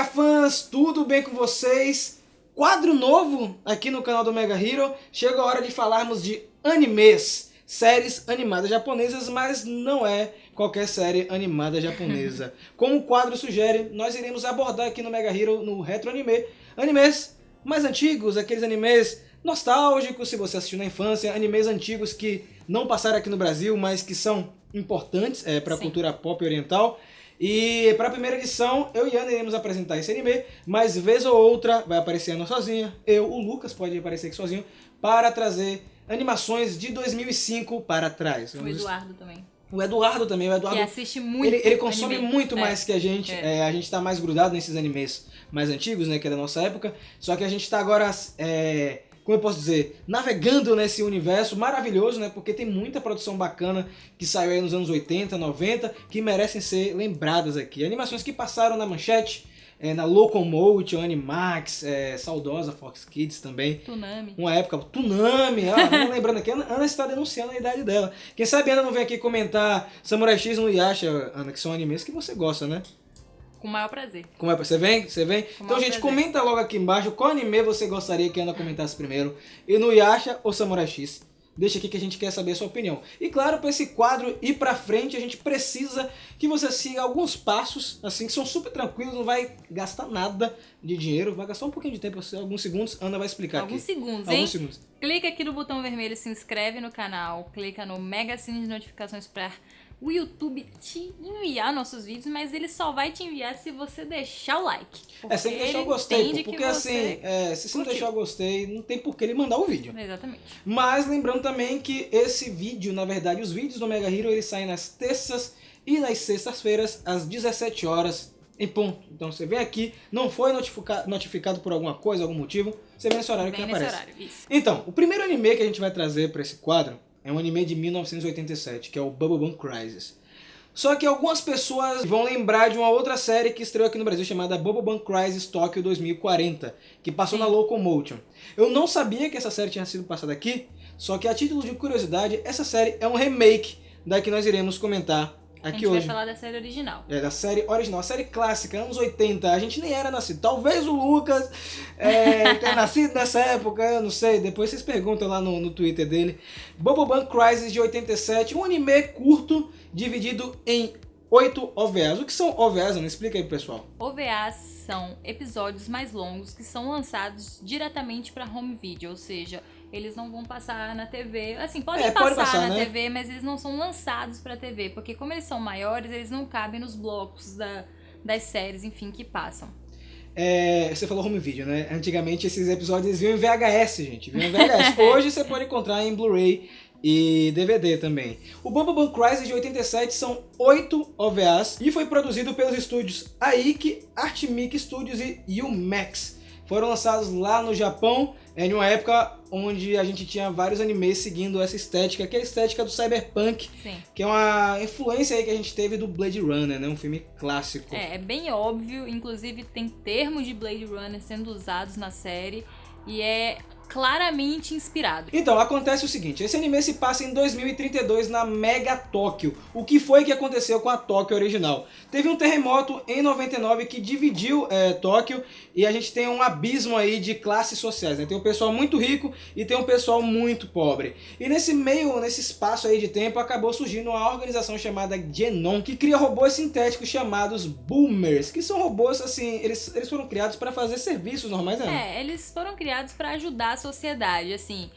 Mega Fãs, tudo bem com vocês? Quadro novo aqui no canal do Mega Hero. Chega a hora de falarmos de animes, séries animadas japonesas, mas não é qualquer série animada japonesa. Como o quadro sugere, nós iremos abordar aqui no Mega Hero, no Retro Anime, animes mais antigos, aqueles animes nostálgicos, se você assistiu na infância, animes antigos que não passaram aqui no Brasil, mas que são importantes para a cultura pop oriental. E para a primeira edição, eu e Ana iremos apresentar esse anime, mas vez ou outra vai aparecer a Ana sozinha, o Lucas pode aparecer aqui sozinho, para trazer animações de 2005 para trás. O Eduardo também. O Eduardo também, o Eduardo... Que assiste muito Ele consome anime. muito mais que a gente, a gente tá mais grudado nesses animes mais antigos, né, que é da nossa época, só que a gente tá agora... como eu posso dizer, navegando nesse universo maravilhoso, né? Porque tem muita produção bacana que saiu aí nos anos 80, 90, que merecem ser lembradas aqui. Animações que passaram na Manchete, na Locomotion, Animax, saudosa Fox Kids também. Toonami. Uma época, Toonami, lembrando aqui, a Ana está denunciando a idade dela. Quem sabe a Ana não vem aqui comentar Samurai X no Yasha, Ana, que são animes que você gosta, né? Com o maior prazer. Você vem? Então, gente, prazer. comenta logo aqui embaixo qual anime você gostaria que a Ana comentasse primeiro. Inuyasha ou Samurai X? Deixa aqui que a gente quer saber a sua opinião. E claro, para esse quadro ir pra frente, a gente precisa que você siga alguns passos, assim, que são super tranquilos, não vai gastar nada de dinheiro, vai gastar um pouquinho de tempo, alguns segundos, a Ana vai explicar Alguns aqui. segundos, Alguns hein? segundos. Clica aqui no botão vermelho, se inscreve no canal, clica no mega sino de notificações para o YouTube te enviar nossos vídeos, mas ele só vai te enviar se você deixar o like. Sem deixar o gostei, porque assim, se você não deixar o gostei, não tem por que ele mandar o vídeo. Exatamente. Mas lembrando também que esse vídeo, na verdade, os vídeos do Mega Hero, eles saem nas terças e nas sextas-feiras, às 17 horas, em ponto. Então você vem aqui, não foi notificado por alguma coisa, algum motivo, você vem nesse horário que aparece. Isso. Então, o primeiro anime que a gente vai trazer para esse quadro é um anime de 1987, que é o Bubblegum Crisis. Só que algumas pessoas vão lembrar de uma outra série que estreou aqui no Brasil, chamada Bubblegum Crisis Tokyo 2040, que passou na Locomotion. Eu não sabia que essa série tinha sido passada aqui, só que a título de curiosidade, essa série é um remake da que nós iremos comentar aqui hoje. A gente vai falar da série original. Da série original, a série clássica, anos 80. A gente nem era nascido. Talvez o Lucas tenha nascido nessa época, eu não sei. Depois vocês perguntam lá no Twitter dele. Bubblegum Crisis de 87, um anime curto, dividido em 8 OVAs. O que são OVAs, Ana? Explica aí pro pessoal. OVAs são episódios mais longos que são lançados diretamente para home video, ou seja, eles não vão passar na TV. Assim, pode passar na TV, mas eles não são lançados pra TV, porque como eles são maiores, eles não cabem nos blocos das séries, enfim, que passam. Você falou home video, né? Antigamente esses episódios vinham em VHS, gente. Vinham em VHS. Hoje você pode encontrar em Blu-ray e DVD também. O Bubblegum Crisis de 87 são 8 OVAs e foi produzido pelos estúdios AIC, Artmic Studios e Umax. Foram lançados lá no Japão, em uma época onde a gente tinha vários animes seguindo essa estética, que é a estética do cyberpunk, que é uma influência aí que a gente teve do Blade Runner, né? Um filme clássico. É bem óbvio, inclusive tem termos de Blade Runner sendo usados na série e é claramente inspirado. Então, acontece o seguinte, esse anime se passa em 2032 na Mega Tóquio. O que foi que aconteceu com a Tóquio original? Teve um terremoto em 99 que dividiu Tóquio e a gente tem um abismo aí de classes sociais, né? Tem um pessoal muito rico e tem um pessoal muito pobre. E nesse espaço aí de tempo, acabou surgindo uma organização chamada Genon, que cria robôs sintéticos chamados Boomers, que são robôs, assim, eles foram criados para fazer serviços normais, né? Eles foram criados para ajudar a sociedade, assim,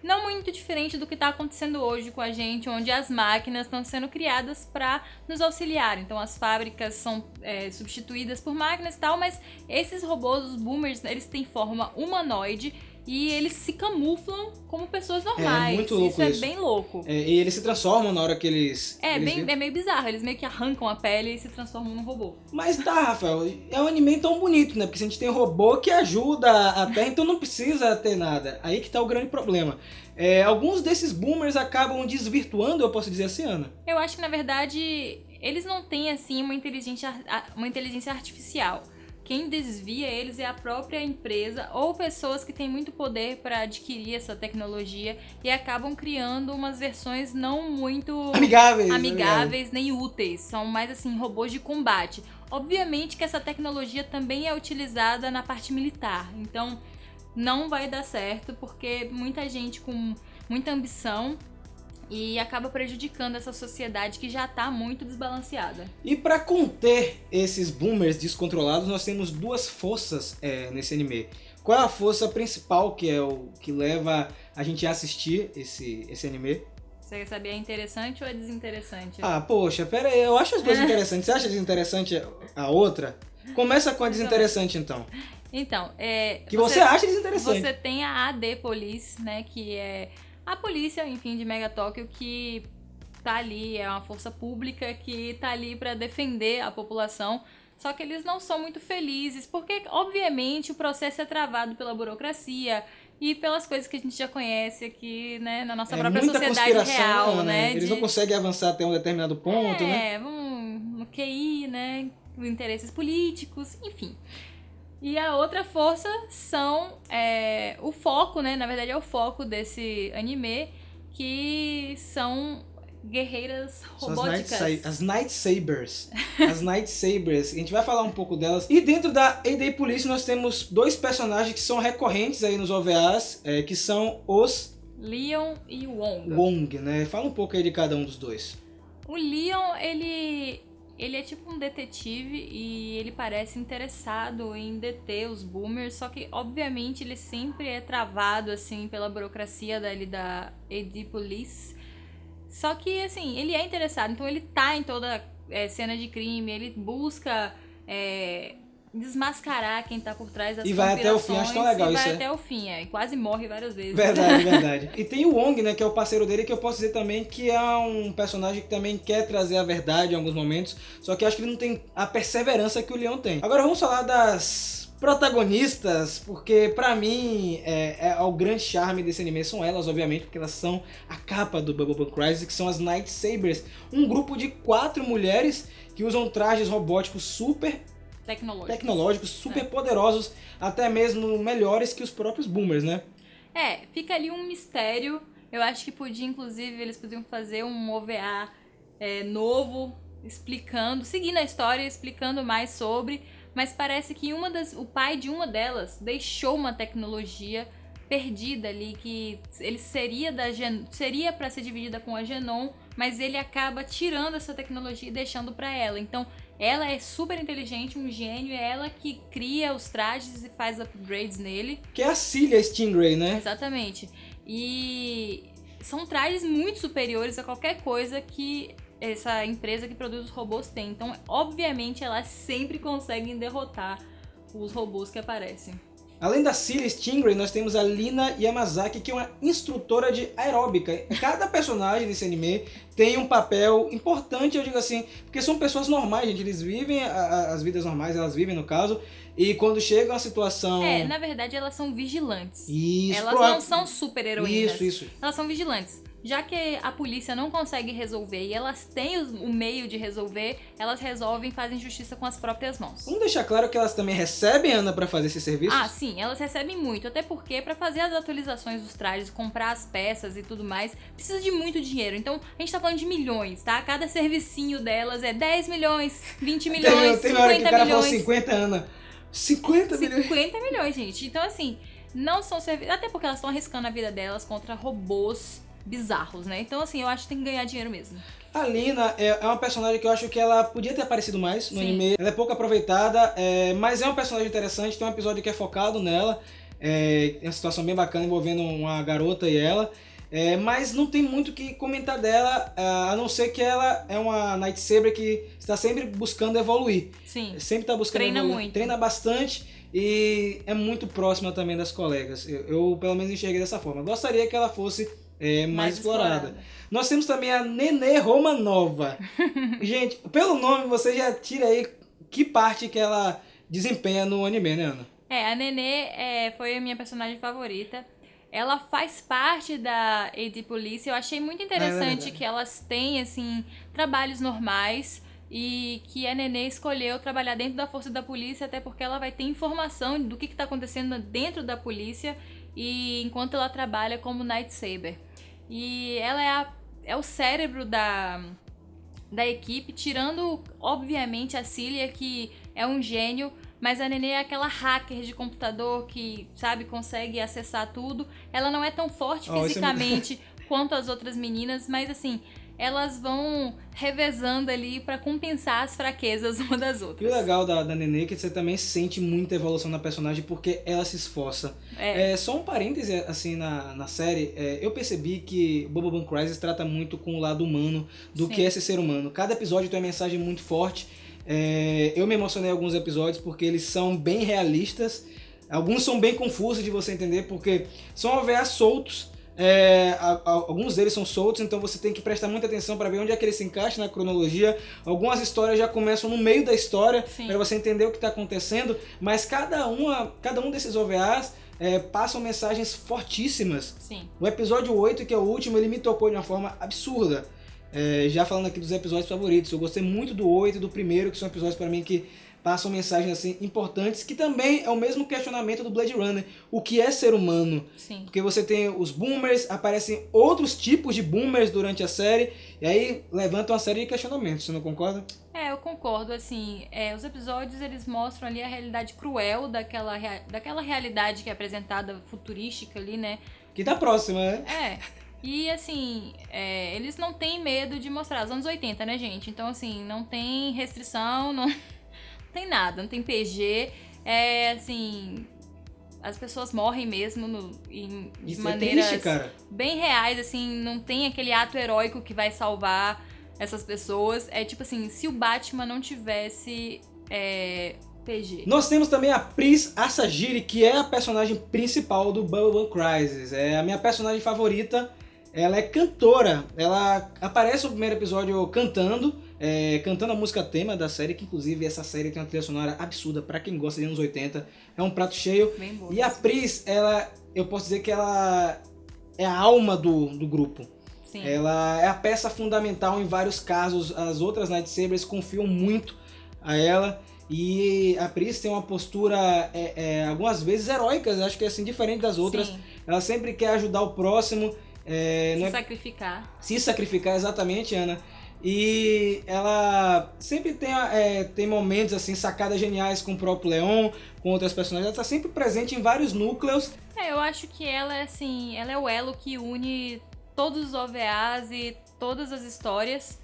não muito diferente do que está acontecendo hoje com a gente, onde as máquinas estão sendo criadas para nos auxiliar. Então as fábricas são substituídas por máquinas e tal, mas esses robôs, os boomers, eles têm forma humanoide e eles se camuflam como pessoas normais. É muito louco isso. É bem louco. E eles se transformam na hora que eles... É meio bizarro, eles meio que arrancam a pele e se transformam num robô. Mas tá, Rafael, é um anime tão bonito, né? Porque se a gente tem robô que ajuda a Terra, então não precisa ter nada. Aí que tá o grande problema. Alguns desses boomers acabam desvirtuando, eu posso dizer assim, Ana? Eu acho que, na verdade, eles não têm, assim, uma inteligência artificial. Quem desvia eles é a própria empresa ou pessoas que têm muito poder para adquirir essa tecnologia e acabam criando umas versões não muito amigáveis nem úteis. São mais assim robôs de combate. Obviamente que essa tecnologia também é utilizada na parte militar, então não vai dar certo porque muita gente com muita ambição e acaba prejudicando essa sociedade que já está muito desbalanceada. E para conter esses boomers descontrolados, nós temos duas forças nesse anime. Qual é a força principal que é o que leva a gente a assistir esse anime? Você quer saber, é interessante ou é desinteressante? Ah, poxa, pera aí, eu acho as duas interessantes. Você acha desinteressante a outra? Começa com a desinteressante então. Então, Que você acha desinteressante. Você tem a AD Police, né, que é a polícia, enfim, de Mega Tóquio, que tá ali, é uma força pública que tá ali para defender a população. Só que eles não são muito felizes, porque, obviamente, o processo é travado pela burocracia e pelas coisas que a gente já conhece aqui, né, na nossa própria sociedade real, né? Eles não conseguem avançar até um determinado ponto, né? Vamos no QI, né, interesses políticos, enfim. E a outra força são o foco, né, na verdade é o foco desse anime, que são guerreiras robóticas. As Night Sabers. As Night Sabers. A gente vai falar um pouco delas. E dentro da AD Police nós temos dois personagens que são recorrentes aí nos OVAs, que são os Leon e Wong. Wong, né? Fala um pouco aí de cada um dos dois. O Leon, ele é tipo um detetive e ele parece interessado em deter os boomers, só que obviamente ele sempre é travado assim pela burocracia da AD Police. Só que, assim, ele é interessado, então ele tá em toda cena de crime, ele busca desmascarar quem tá por trás das conspirações. E vai até o fim, acho tão legal isso. E vai até o fim, e quase morre várias vezes. Verdade, verdade. E tem o Wong, né, que é o parceiro dele, que eu posso dizer também que é um personagem que também quer trazer a verdade em alguns momentos, só que eu acho que ele não tem a perseverança que o Leon tem. Agora vamos falar das protagonistas, porque pra mim o grande charme desse anime são elas, obviamente, porque elas são a capa do Bubble Crisis, que são as Night Sabers, um grupo de 4 mulheres que usam trajes robóticos super tecnológicos, super poderosos, até mesmo melhores que os próprios boomers, né? Fica ali um mistério. Eu acho que eles podiam fazer um OVA novo, seguindo a história, explicando mais sobre. Mas parece que o pai de uma delas deixou uma tecnologia perdida ali, que ele seria para ser dividida com a Genon, mas ele acaba tirando essa tecnologia e deixando para ela. Então, ela é super inteligente, um gênio, é ela que cria os trajes e faz upgrades nele. Que é a Cilia Stingray, né? Exatamente. E são trajes muito superiores a qualquer coisa que essa empresa que produz os robôs tem. Então, obviamente, elas sempre conseguem derrotar os robôs que aparecem. Além da Cilia Stingray, nós temos a Lina Yamazaki, que é uma instrutora de aeróbica. Cada personagem desse anime tem um papel importante, eu digo assim, porque são pessoas normais, gente. Eles vivem as vidas normais, elas vivem no caso, e quando chega uma situação... na verdade, elas são vigilantes. Isso. Elas não são super heroínas. Isso. Elas são vigilantes. Já que a polícia não consegue resolver e elas têm o meio de resolver, elas resolvem e fazem justiça com as próprias mãos. Vamos deixar claro que elas também recebem, Ana, pra fazer esse serviço? Ah, sim, elas recebem muito, até porque pra fazer as atualizações dos trajes, comprar as peças e tudo mais, precisa de muito dinheiro. Então, a gente tá falando de milhões, tá? Cada servicinho delas é 10 milhões, 20 milhões, 50 milhões. Tem uma hora que o cara fala 50, Ana. 50 milhões? 50 milhões, gente. Então, assim, não são serviços... Até porque elas estão arriscando a vida delas contra robôs bizarros, né? Então, assim, eu acho que tem que ganhar dinheiro mesmo. A Lina é uma personagem que eu acho que ela podia ter aparecido mais no anime. Ela é pouco aproveitada, mas é um personagem interessante. Tem um episódio que é focado nela. É uma situação bem bacana envolvendo uma garota e ela. Mas não tem muito o que comentar dela, a não ser que ela é uma Night Saber que está sempre buscando evoluir. Sim. Sempre está buscando evoluir. Muito. Treina bastante e é muito próxima também das colegas. Eu pelo menos enxerguei dessa forma. Gostaria que ela fosse mais explorada. Nós temos também a Nenê Romanova. Gente, pelo nome você já tira aí que parte que ela desempenha no anime, né, Ana? A Nenê foi a minha personagem favorita. Ela faz parte da AD Police. Eu achei muito interessante que elas têm, assim, trabalhos normais e que a Nenê escolheu trabalhar dentro da força da polícia, até porque ela vai ter informação do que está acontecendo dentro da polícia e enquanto ela trabalha como Night Saber. E ela é o cérebro da equipe, tirando, obviamente, a Cilia, que é um gênio, mas a Nenê é aquela hacker de computador que, sabe, consegue acessar tudo. Ela não é tão forte fisicamente quanto as outras meninas, mas assim, elas vão revezando ali pra compensar as fraquezas uma das outras. E o legal da Nenê é que você também sente muita evolução na personagem porque ela se esforça. Só um parêntese assim na série, eu percebi que Bubble Crisis trata muito com o lado humano do que é esse ser humano. Cada episódio tem uma mensagem muito forte. Eu me emocionei em alguns episódios porque eles são bem realistas. Alguns são bem confusos de você entender porque são OVAs soltos. Alguns deles são soltos, então você tem que prestar muita atenção para ver onde é que ele se encaixa na cronologia. Algumas histórias já começam no meio da história para você entender o que está acontecendo, mas cada um desses OVAs passam mensagens fortíssimas. Sim. O episódio 8, que é o último, ele me tocou de uma forma absurda. Já falando aqui dos episódios favoritos, eu gostei muito do 8 e do primeiro, que são episódios para mim que passam mensagens assim importantes, que também é o mesmo questionamento do Blade Runner, o que é ser humano. Sim. Porque você tem os boomers, aparecem outros tipos de boomers durante a série, e aí levantam uma série de questionamentos, você não concorda? Eu concordo, assim, os episódios eles mostram ali a realidade cruel daquela realidade que é apresentada futurística ali, né? Que tá próxima, né? E assim, eles não têm medo de mostrar, os anos 80, né, gente? Então assim, não tem restrição, não tem nada, não tem PG, assim, as pessoas morrem mesmo de maneiras triste, cara. Bem reais, assim, não tem aquele ato heróico que vai salvar essas pessoas. É tipo assim, se o Batman não tivesse PG. Nós temos também a Pris Asagiri, que é a personagem principal do Bubble Crisis. É a minha personagem favorita. Ela é cantora, ela aparece no primeiro episódio cantando a música tema da série, que inclusive essa série tem uma trilha sonora absurda pra quem gosta de anos 80, é um prato cheio. Bem boa. E a Pris, eu posso dizer que ela é a alma do grupo. Sim. Ela é a peça fundamental em vários casos, as outras Lightsabers confiam muito a ela. E a Pris tem uma postura, algumas vezes, heróica, acho que é assim, diferente das outras. Sim. Ela sempre quer ajudar o próximo. Sacrificar. Se sacrificar, exatamente, Ana. E ela sempre tem momentos, assim, sacadas geniais com o próprio Leon, com outras personagens. Ela está sempre presente em vários núcleos. Eu acho que ela é assim, ela é o elo que une todos os OVAs e todas as histórias.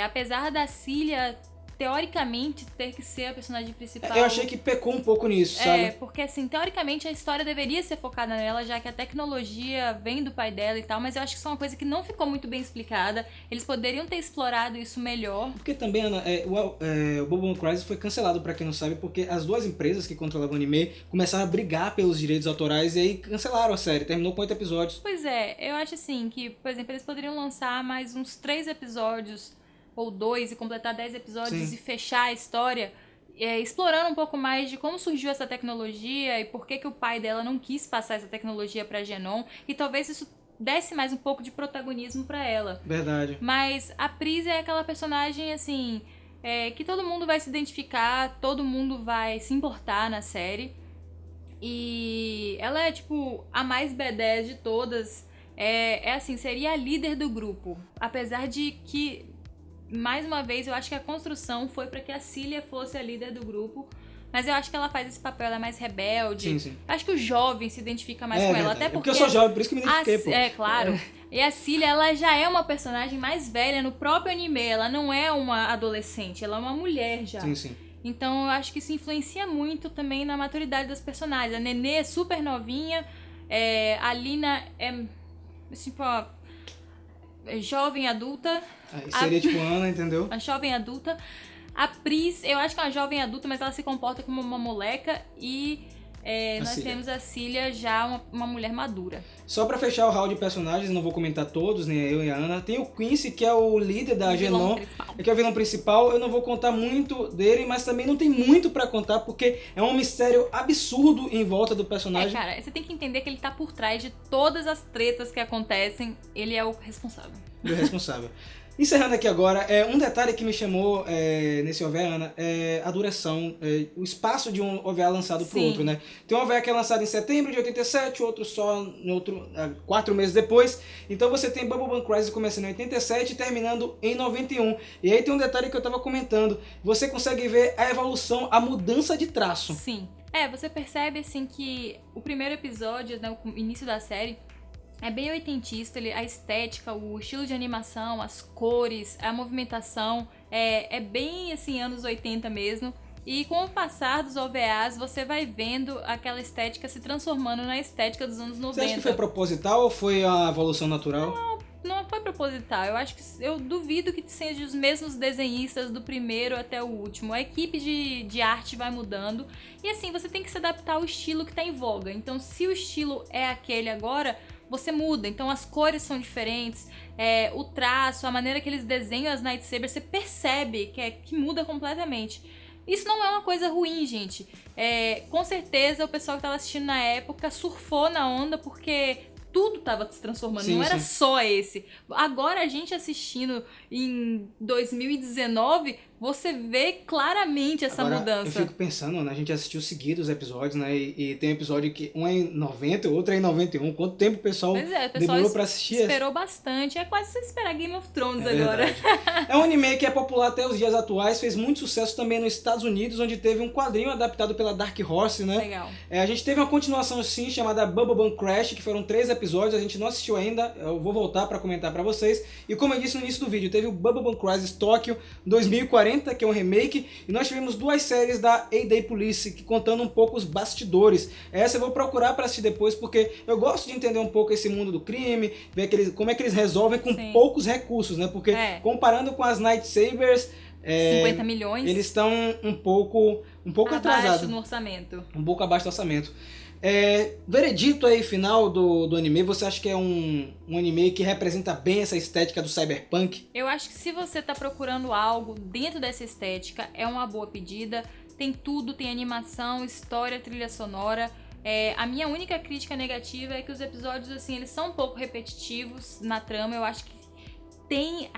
Apesar da Cilia teoricamente ter que ser a personagem principal. Eu achei que pecou um pouco nisso, sabe? Porque assim, teoricamente a história deveria ser focada nela, já que a tecnologia vem do pai dela e tal, mas eu acho que isso é uma coisa que não ficou muito bem explicada. Eles poderiam ter explorado isso melhor. Porque também, Ana, o Bubble Crisis foi cancelado, pra quem não sabe, porque as duas empresas que controlavam o anime começaram a brigar pelos direitos autorais e aí cancelaram a série, terminou com 8 episódios. Pois eu acho assim que, por exemplo, eles poderiam lançar mais uns 3 episódios ou 2 e completar 10 episódios. Sim. E fechar a história, explorando um pouco mais de como surgiu essa tecnologia e por que o pai dela não quis passar essa tecnologia pra Genon, e talvez isso desse mais um pouco de protagonismo pra ela. Verdade. Mas a Pris é aquela personagem, assim, que todo mundo vai se identificar, todo mundo vai se importar na série, e ela é, tipo, a mais badass de todas. Assim, seria a líder do grupo, apesar de que, mais uma vez, eu acho que a construção foi pra que a Cilia fosse a líder do grupo. Mas eu acho que ela faz esse papel, ela é mais rebelde. Sim, sim. Acho que o jovem se identifica mais com ela. Até porque eu sou jovem, por isso que me identifiquei, pô. Claro. E a Cilia, ela já é uma personagem mais velha no próprio anime. Ela não é uma adolescente, ela é uma mulher já. Sim, sim. Então eu acho que isso influencia muito também na maturidade das personagens. A Nenê é super novinha. A Lina é, tipo, jovem adulta. Seria tipo Ana, entendeu? A jovem adulta. A Pris, eu acho que é uma jovem adulta, mas ela se comporta como uma moleca. E nós temos a Cilia já uma mulher madura. Só pra fechar o hall de personagens, não vou comentar todos, nem eu e a Ana. Tem o Quincy, que é o líder da Genon, que é o vilão principal. Eu não vou contar muito dele, mas também não tem muito pra contar, porque é um mistério absurdo em volta do personagem. Cara, você tem que entender que ele tá por trás de todas as tretas que acontecem. Ele é o responsável. O responsável. Encerrando aqui agora, um detalhe que me chamou nesse OVA, Ana, é a duração, o espaço de um OVA lançado pro Sim. outro, né? Tem um OVA que é lançado em setembro de 87, outro só 4 meses depois. Então você tem Bubble Bump Crisis começando em 87 e terminando em 91. E aí tem um detalhe que eu tava comentando, você consegue ver a evolução, a mudança de traço. Sim. Você percebe assim que o primeiro episódio, né, o início da série, é bem oitentista, a estética, o estilo de animação, as cores, a movimentação, é bem assim, anos 80 mesmo. E com o passar dos OVAs, você vai vendo aquela estética se transformando na estética dos anos 90. Você acha que foi proposital ou foi a evolução natural? Não foi proposital, eu duvido que seja os mesmos desenhistas do primeiro até o último. A equipe de arte vai mudando e assim, você tem que se adaptar ao estilo que tá em voga. Então se o estilo é aquele agora, você muda, então as cores são diferentes, o traço, a maneira que eles desenham as Night Sabers, você percebe que muda completamente. Isso não é uma coisa ruim, gente. Com certeza o pessoal que tava assistindo na época surfou na onda porque tudo tava se transformando, Sim, não era sim. só esse. Agora a gente assistindo em 2019, você vê claramente essa Agora, mudança. eu fico pensando, né? A gente assistiu seguidos os episódios, né? E tem um episódio que um é em 90, o outro é em 91. Quanto tempo o pessoal, Pois é, o pessoal demorou pra assistir? esperou bastante. É quase você esperar Game of Thrones É agora. verdade. É um anime que é popular até os dias atuais, fez muito sucesso também nos Estados Unidos, onde teve um quadrinho adaptado pela Dark Horse, né? Legal. A gente teve uma continuação sim, chamada Bubble Bump Crash, que foram 3 episódios, a gente não assistiu ainda, eu vou voltar pra comentar pra vocês. E como eu disse no início do vídeo, teve o Bubble Bump Crisis Tokyo 2040, que é um remake, e nós tivemos 2 séries da A-Day Police, que contando um pouco os bastidores. Essa eu vou procurar pra assistir depois, porque eu gosto de entender um pouco esse mundo do crime, ver como é que eles resolvem com Sim. poucos recursos, né? Porque comparando com as Night Sabers, 50 milhões. eles estão um pouco atrasados. Abaixo no orçamento. Um pouco abaixo do orçamento. Veredito aí final do anime, você acha que é um anime que representa bem essa estética do cyberpunk? Eu acho que se você tá procurando algo dentro dessa estética, é uma boa pedida. Tem tudo, tem animação, história, trilha sonora. A minha única crítica negativa é que os episódios, assim, eles são um pouco repetitivos na trama. Eu acho que tem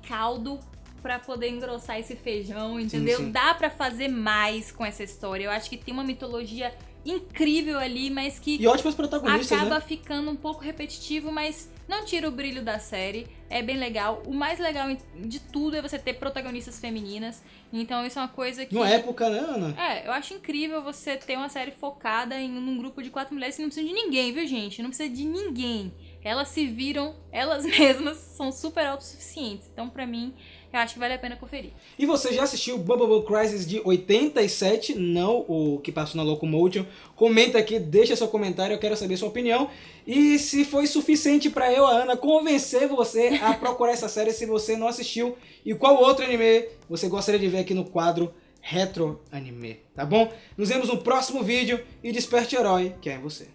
caldo pra poder engrossar esse feijão, entendeu? Sim, sim. Dá pra fazer mais com essa história. Eu acho que tem uma mitologia incrível ali, mas que E ótimos protagonistas, acaba né? ficando um pouco repetitivo, mas não tira o brilho da série. É bem legal. O mais legal de tudo é você ter protagonistas femininas. Então isso é uma coisa que... Numa época, né, Ana? eu acho incrível você ter uma série focada num grupo de 4 mulheres que não precisa de ninguém, viu, gente? Não precisa de ninguém. Elas se viram, elas mesmas são super autossuficientes. Então, pra mim, eu acho que vale a pena conferir. E você já assistiu Bubble Bump Crisis de 87, não o que passou na Locomotion? Comenta aqui, deixa seu comentário, eu quero saber sua opinião. E se foi suficiente pra eu, a Ana, convencer você a procurar essa série se você não assistiu. E qual outro anime você gostaria de ver aqui no quadro Retro Anime, tá bom? Nos vemos no próximo vídeo e desperte o herói que é em você.